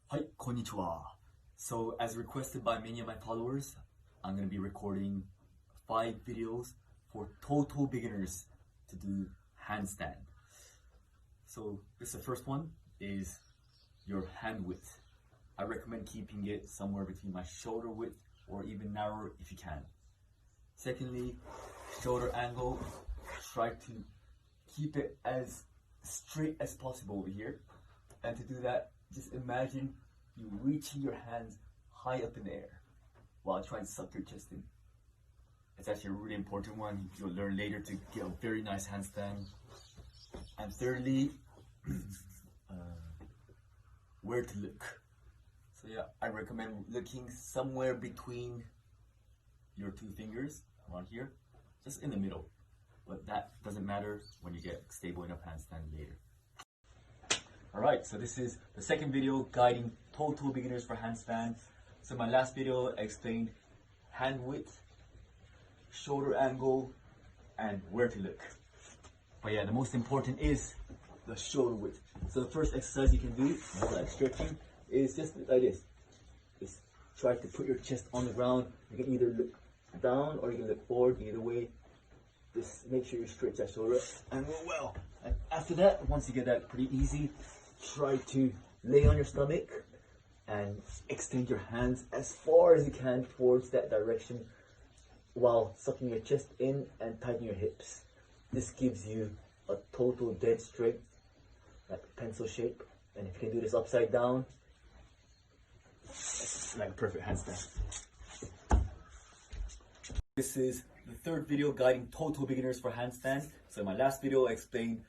Hi, konnichiwa. So, as requested by many of my followers, I'm going to be recording 5 videos for total beginners to do handstand. So, this the first one is your hand width. I recommend keeping it somewhere between my shoulder width or even narrower if you can. Secondly, shoulder angle. Try to keep it as straight as possible over here. And to do that, just imagine you reaching your hands high up in the air while trying to suck your chest in. It's actually a really important one. You'll learn later to get a very nice handstand. And thirdly, where to look. So yeah, I recommend looking somewhere between your 2 fingers, around here, just in the middle. But that doesn't matter when you get stable enough handstand later. Alright, so this is the second video guiding total beginners for handstand. So my last video I explained hand width, shoulder angle, and where to look. But yeah, the most important is the shoulder width. So the first exercise you can do, like stretching, is just like this. Just try to put your chest on the ground. You can either look down or you can look forward, either way. Just make sure you stretch that shoulder and roll well. And after that, once you get that pretty easy, try to lay on your stomach and extend your hands as far as you can towards that direction while sucking your chest in and tightening your hips. This gives you a total dead strength, like pencil shape. And if you can do this upside down, it's like a perfect handstand. This is the third video guiding total beginners for handstand. So in my last video I explained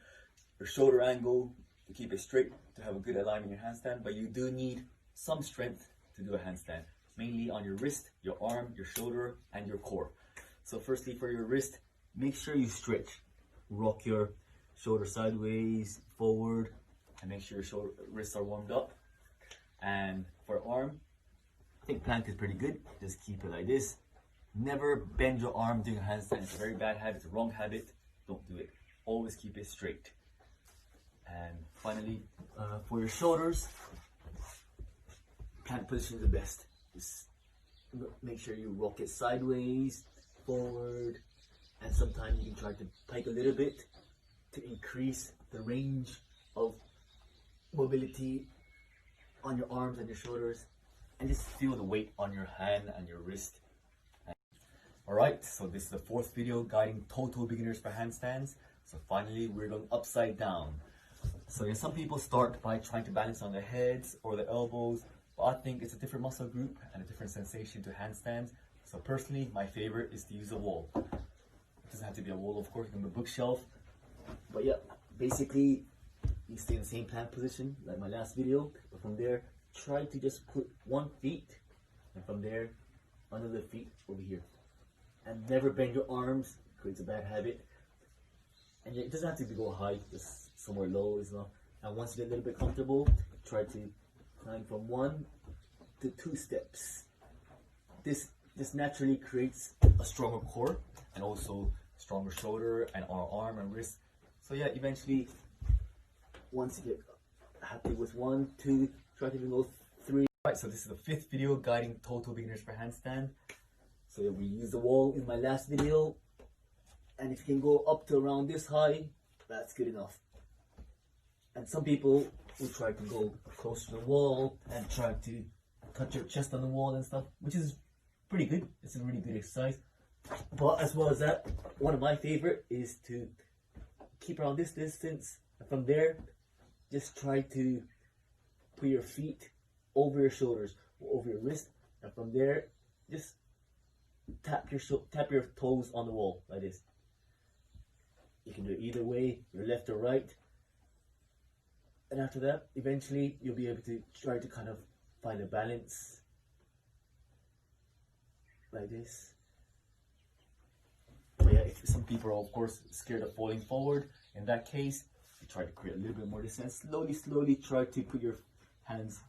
your shoulder angle to keep it straight, to have a good alignment in your handstand, but you do need some strength to do a handstand, mainly on your wrist, your arm, your shoulder, and your core. So firstly, for your wrist, make sure you stretch. Rock your shoulder sideways, forward, and make sure your wrists are warmed up. And for arm, I think plank is pretty good. Just keep it like this. Never bend your arm doing a handstand. It's a very bad habit, it's a wrong habit. Don't do it. Always keep it straight. And finally, for your shoulders, plank position is the best. Just make sure you rock it sideways, forward, and sometimes you can try to pike a little bit to increase the range of mobility on your arms and your shoulders, and just feel the weight on your hand and your wrist. Alright, so this is the 4th video guiding total beginners for handstands. So finally, we're going upside down. So yeah, some people start by trying to balance on their heads or their elbows, but I think it's a different muscle group and a different sensation to handstands. So personally, my favorite is to use a wall. It doesn't have to be a wall, of course, it can be a bookshelf. But yeah, basically, you stay in the same plank position like my last video, but from there, try to just put one feet, and from there, another feet over here. And never bend your arms, creates a bad habit. And it doesn't have to go high, just somewhere low as well. And once you get a little bit comfortable, try to climb from 1 to 2 steps. This naturally creates a stronger core and also stronger shoulder and our arm and wrist. So yeah, eventually, once you get happy with 1, 2, try to even go 3. Right, so this is the 5th video guiding total beginners for handstand. So yeah, we used the wall in my last video, and if you can go up to around this high, that's good enough. And some people will try to go close to the wall and try to touch your chest on the wall and stuff, which is pretty good. It's a really good exercise. But as well as that, one of my favorite is to keep around this distance, and from there, just try to put your feet over your shoulders or over your wrist, and from there, just tap your toes on the wall like this. You can do it either way, your left or right. And after that, eventually you'll be able to try to kind of find a balance like this. But yeah, if some people are of course scared of falling forward, in that case, you try to create a little bit more distance. Slowly try to put your hands